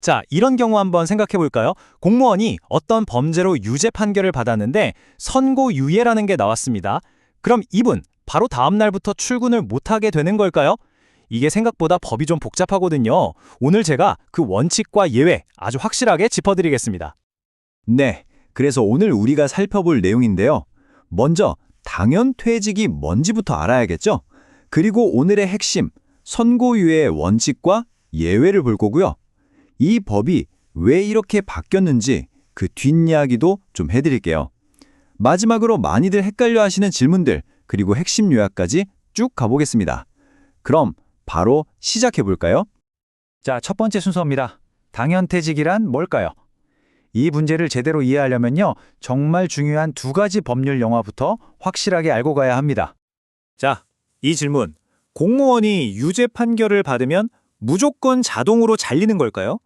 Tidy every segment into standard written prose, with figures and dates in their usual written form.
자, 이런 경우 한번 생각해 볼까요? 공무원이 어떤 범죄로 유죄 판결을 받았는데 선고유예라는 게 나왔습니다. 그럼 이분 바로 다음 날부터 출근을 못하게 되는 걸까요? 이게 생각보다 법이 좀 복잡하거든요. 오늘 제가 그 원칙과 예외 아주 확실하게 짚어드리겠습니다. 네, 그래서 오늘 우리가 살펴볼 내용인데요. 먼저 당연퇴직이 뭔지부터 알아야겠죠? 그리고 오늘의 핵심, 선고유예의 원칙과 예외를 볼 거고요. 이 법이 왜 이렇게 바뀌었는지 그 뒷이야기도 좀 해드릴게요. 마지막으로 많이들 헷갈려 하시는 질문들, 그리고 핵심 요약까지 쭉 가보겠습니다. 그럼 바로 시작해 볼까요? 자, 첫 번째 순서입니다. 당연퇴직이란 뭘까요? 이 문제를 제대로 이해하려면요, 정말 중요한 두 가지 법률 용어부터 확실하게 알고 가야 합니다. 자, 이 질문. 공무원이 유죄 판결을 받으면 무조건 자동으로 잘리는 걸까요?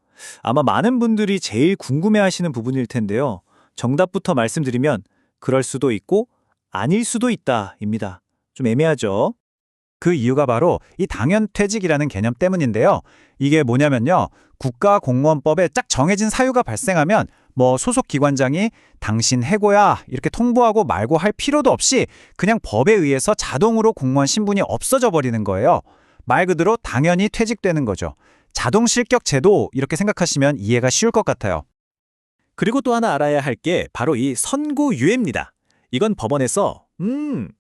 아마 많은 분들이 제일 궁금해하시는 부분일 텐데요. 정답부터 말씀드리면 그럴 수도 있고 아닐 수도 있다입니다. 좀 애매하죠? 그 이유가 바로 이 당연퇴직이라는 개념 때문인데요. 이게 뭐냐면요, 국가공무원법에 딱 정해진 사유가 발생하면 소속 기관장이 당신 해고야 이렇게 통보하고 말고 할 필요도 없이 그냥 법에 의해서 자동으로 공무원 신분이 없어져 버리는 거예요. 말 그대로 당연히 퇴직되는 거죠. 자동 실격 제도 이렇게 생각하시면 이해가 쉬울 것 같아요. 그리고 또 하나 알아야 할 게 바로 이 선고유예입니다. 이건 법원에서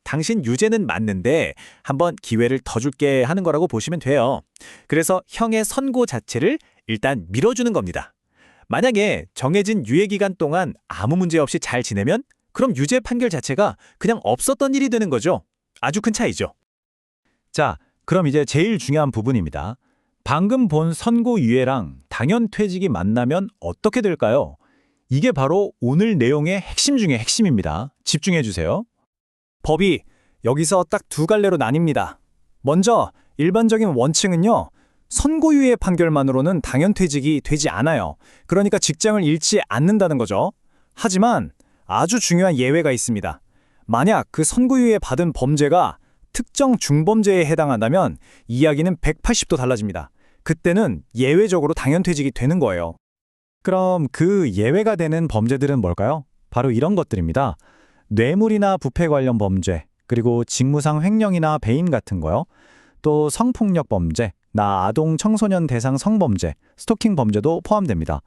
당신 유죄는 맞는데 한번 기회를 더 줄게 하는 거라고 보시면 돼요. 그래서 형의 선고 자체를 일단 미뤄주는 겁니다. 만약에 정해진 유예 기간 동안 아무 문제 없이 잘 지내면 그럼 유죄 판결 자체가 그냥 없었던 일이 되는 거죠. 아주 큰 차이죠. 자, 그럼 이제 제일 중요한 부분입니다. 방금 본 선고유예랑 당연퇴직이 만나면 어떻게 될까요? 이게 바로 오늘 내용의 핵심 중의 핵심입니다. 집중해 주세요. 법이 여기서 딱 두 갈래로 나뉩니다. 먼저 일반적인 원칙은요. 선고유예 판결만으로는 당연퇴직이 되지 않아요. 그러니까 직장을 잃지 않는다는 거죠. 하지만 아주 중요한 예외가 있습니다. 만약 그 선고유예 받은 범죄가 특정 중범죄에 해당한다면 이야기는 180도 달라집니다. 그때는 예외적으로 당연퇴직이 되는 거예요. 그럼 그 예외가 되는 범죄들은 뭘까요? 바로 이런 것들입니다. 뇌물이나 부패 관련 범죄, 그리고 직무상 횡령이나 배임 같은 거요. 또 성폭력 범죄, 아동 청소년 대상 성범죄, 스토킹 범죄도 포함됩니다.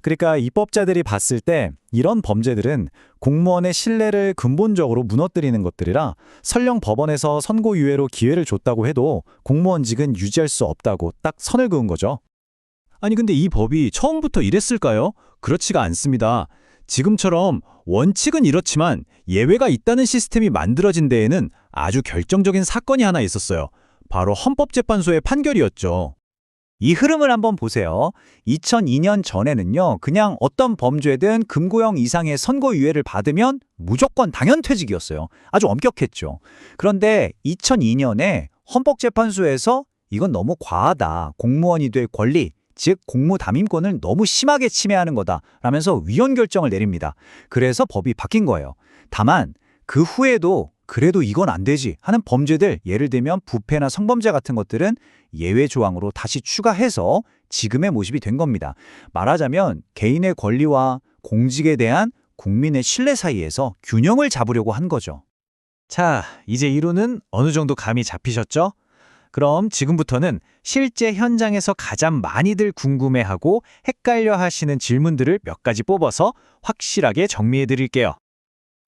그러니까 입법자들이 봤을 때 이런 범죄들은 공무원의 신뢰를 근본적으로 무너뜨리는 것들이라 설령 법원에서 선고유예로 기회를 줬다고 해도 공무원직은 유지할 수 없다고 딱 선을 그은 거죠. 아니 근데 이 법이 처음부터 이랬을까요? 그렇지가 않습니다. 지금처럼 원칙은 이렇지만 예외가 있다는 시스템이 만들어진 데에는 아주 결정적인 사건이 하나 있었어요. 바로 헌법재판소의 판결이었죠. 이 흐름을 한번 보세요. 2002년 전에는요, 그냥 어떤 범죄든 금고형 이상의 선고유예를 받으면 무조건 당연퇴직이었어요. 아주 엄격했죠. 그런데 2002년에 헌법재판소에서 이건 너무 과하다. 공무원이 될 권리, 즉 공무담임권을 너무 심하게 침해하는 거다 라면서 위헌 결정을 내립니다. 그래서 법이 바뀐 거예요. 다만 그 후에도 그래도 이건 안 되지 하는 범죄들, 예를 들면 부패나 성범죄 같은 것들은 예외 조항으로 다시 추가해서 지금의 모습이 된 겁니다. 말하자면 개인의 권리와 공직에 대한 국민의 신뢰 사이에서 균형을 잡으려고 한 거죠. 자, 이제 이론은 어느 정도 감이 잡히셨죠? 그럼 지금부터는 실제 현장에서 가장 많이들 궁금해하고 헷갈려 하시는 질문들을 몇 가지 뽑아서 확실하게 정리해 드릴게요.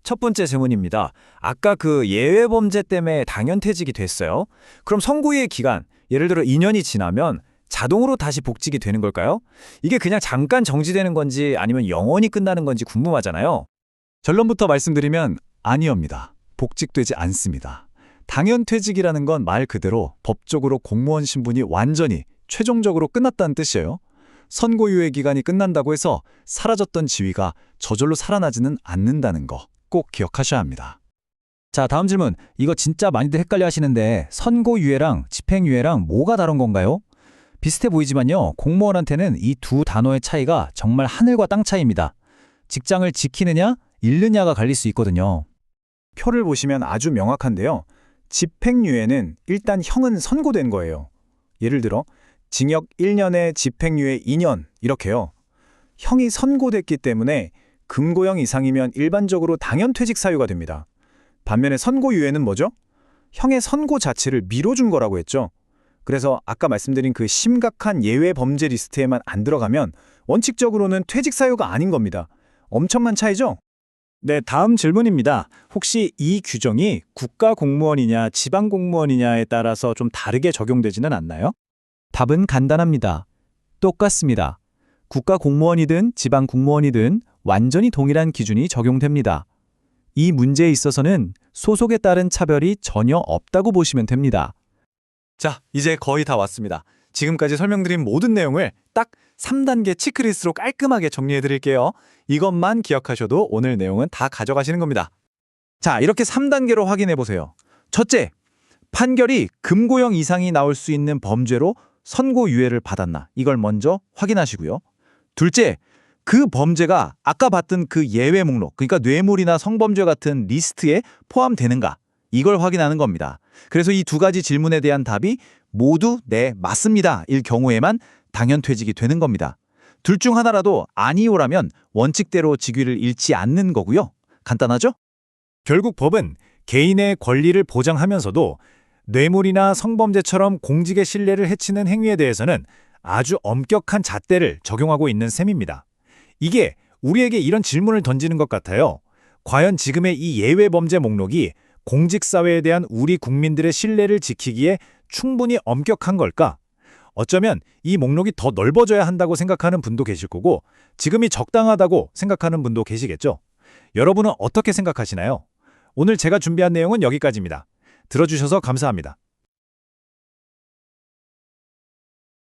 첫 번째 질문입니다. 아까 그 예외 범죄 때문에 당연퇴직이 됐어요. 그럼 선고유예 기간, 예를 들어 2년이 지나면 자동으로 다시 복직이 되는 걸까요? 이게 그냥 잠깐 정지되는 건지 아니면 영원히 끝나는 건지 궁금하잖아요. 결론부터 말씀드리면 아니옵니다. 복직되지 않습니다. 당연퇴직이라는 건 말 그대로 법적으로 공무원 신분이 완전히 최종적으로 끝났다는 뜻이에요. 선고유예 기간이 끝난다고 해서 사라졌던 지위가 저절로 살아나지는 않는다는 거 꼭 기억하셔야 합니다. 자, 다음 질문. 이거 진짜 많이들 헷갈려 하시는데 선고유예랑 집행유예랑 뭐가 다른 건가요? 비슷해 보이지만요. 공무원한테는 이 두 단어의 차이가 정말 하늘과 땅 차이입니다. 직장을 지키느냐, 잃느냐가 갈릴 수 있거든요. 표를 보시면 아주 명확한데요. 집행유예는 일단 형은 선고된 거예요. 예를 들어 징역 1년에 집행유예 2년 이렇게요. 형이 선고됐기 때문에 금고형 이상이면 일반적으로 당연퇴직 사유가 됩니다. 반면에 선고유예는 뭐죠? 형의 선고 자체를 미뤄준 거라고 했죠. 그래서 아까 말씀드린 그 심각한 예외 범죄 리스트에만 안 들어가면 원칙적으로는 퇴직 사유가 아닌 겁니다. 엄청난 차이죠? 네, 다음 질문입니다. 혹시 이 규정이 국가 공무원이냐 지방 공무원이냐에 따라서 좀 다르게 적용되지는 않나요? 답은 간단합니다. 똑같습니다. 국가 공무원이든 지방 공무원이든 완전히 동일한 기준이 적용됩니다. 이 문제에 있어서는 소속에 따른 차별이 전혀 없다고 보시면 됩니다. 자, 이제 거의 다 왔습니다. 지금까지 설명드린 모든 내용을 딱 3단계 체크리스트로 깔끔하게 정리해 드릴게요. 이것만 기억하셔도 오늘 내용은 다 가져가시는 겁니다. 자, 이렇게 3단계로 확인해 보세요. 첫째, 판결이 금고형 이상이 나올 수 있는 범죄로 선고유예를 받았나, 이걸 먼저 확인하시고요. 둘째, 그 범죄가 아까 봤던 그 예외 목록, 그러니까 뇌물이나 성범죄 같은 리스트에 포함되는가, 이걸 확인하는 겁니다. 그래서 이 두 가지 질문에 대한 답이 모두 네, 맞습니다 일 경우에만 당연퇴직이 되는 겁니다. 둘 중 하나라도 아니오라면 원칙대로 직위를 잃지 않는 거고요. 간단하죠? 결국 법은 개인의 권리를 보장하면서도 뇌물이나 성범죄처럼 공직의 신뢰를 해치는 행위에 대해서는 아주 엄격한 잣대를 적용하고 있는 셈입니다. 이게 우리에게 이런 질문을 던지는 것 같아요. 과연 지금의 이 예외 범죄 목록이 공직사회에 대한 우리 국민들의 신뢰를 지키기에 충분히 엄격한 걸까? 어쩌면 이 목록이 더 넓어져야 한다고 생각하는 분도 계실 거고 지금이 적당하다고 생각하는 분도 계시겠죠? 여러분은 어떻게 생각하시나요? 오늘 제가 준비한 내용은 여기까지입니다. 들어주셔서 감사합니다.